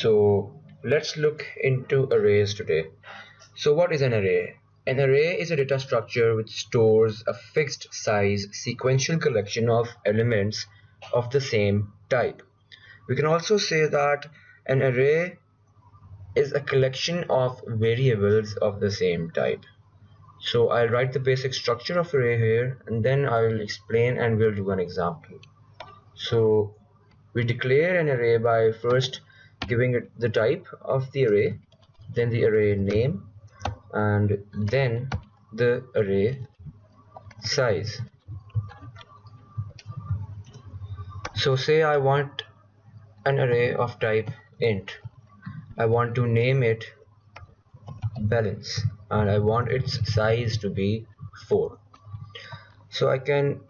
So let's look into arrays today. So what is an array? An array is a data structure which stores a fixed size sequential collection of elements of the same type. We can also say that an array is a collection of variables of the same type. So I'll write the basic structure of array here, and then I will explain and we'll do an example. So we declare an array by first giving it the type of the array, then the array name, and then the array size. So say I want an array of type int. I want to name it balance and I want its size to be 4. So I can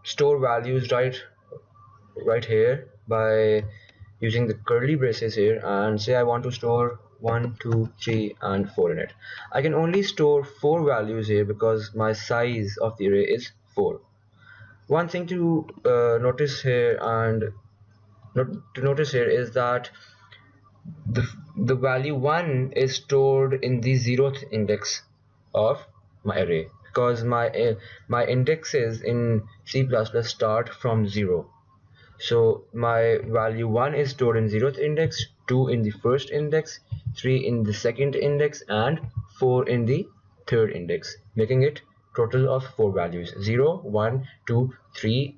store values right here by using the curly braces here, and say I want to store 1, 2, 3 and 4 in it. I can only store 4 values here because my size of the array is 4. One thing to notice here is that the value 1 is stored in the 0th index of my array, because my indexes in C++ start from 0. So my value 1 is stored in 0th index, 2 in the first index, 3 in the second index and 4 in the third index, making it total of 4 values. 0, 1, 2, 3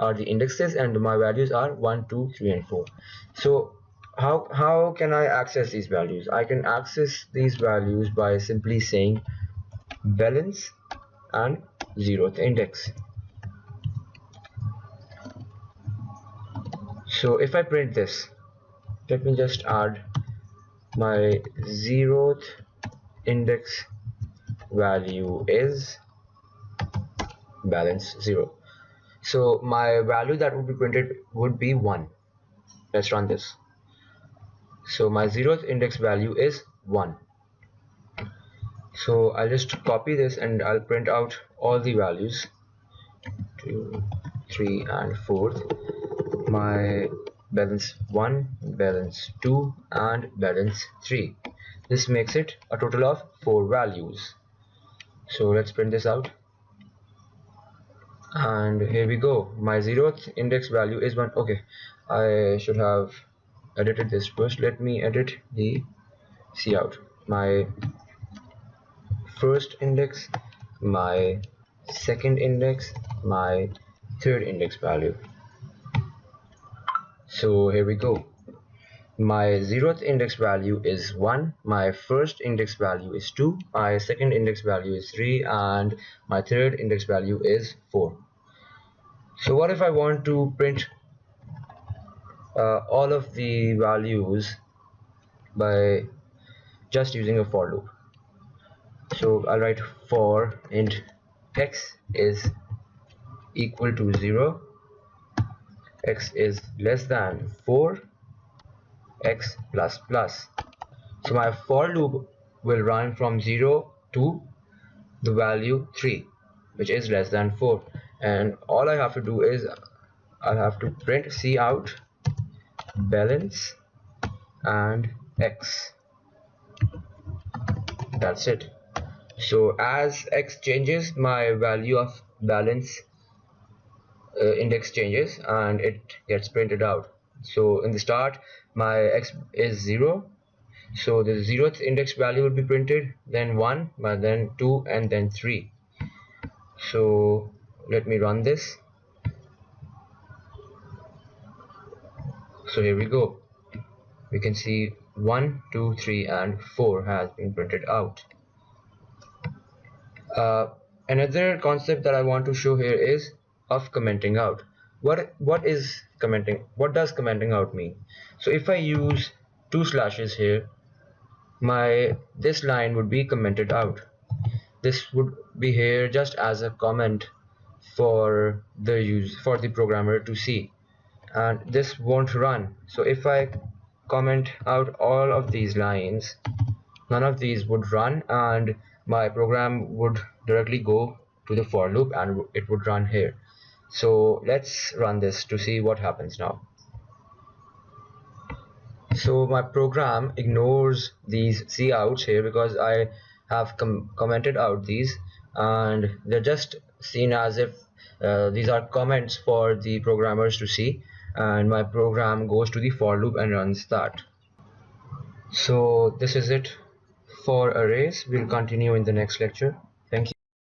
are the indexes and my values are 1, 2, 3 and 4. So how can I access these values? I can access these values by simply saying balance and 0th index. So if I print this, let me just add my 0th index value is balance 0. So my value that would be printed would be 1. Let's run this. So my 0th index value is 1. So I'll just copy this and I'll print out all the values, 2, 3 and 4. My balance 1, balance 2 and balance 3. This makes it a total of 4 values. So let's print this out, and here we go. My 0th index value is 1. Okay, I should have edited this first. Let me edit the cout. My first index, my second index, my third index value. So here we go. My 0th index value is 1, my first index value is 2, my second index value is 3 and my third index value is 4. So what if I want to print all of the values by just using a for loop? So I'll write for int x is equal to 0, x is less than 4, x plus plus. So my for loop will run from 0 to the value 3, which is less than 4, and all I have to do is I'll have to print cout balance and x. That's it. So as x changes, my value of balance index changes and it gets printed out. So in the start my x is 0, so the 0th index value will be printed, then 1, then 2 and then 3. So let me run this. So here we go. We can see 1, 2, 3 and 4 has been printed out. Another concept that I want to show here is of commenting out. What is commenting? What does commenting out mean? So if I use 2 slashes here, this line would be commented out. This would be here just as a comment for the programmer to see, and this won't run. So if I comment out all of these lines, none of these would run and my program would directly go to the for loop and it would run here. So let's run this to see what happens now. So my program ignores these couts here because I have commented out these, and they're just seen as if these are comments for the programmers to see, and my program goes to the for loop and runs that. So this is it for arrays. We'll continue in the next lecture.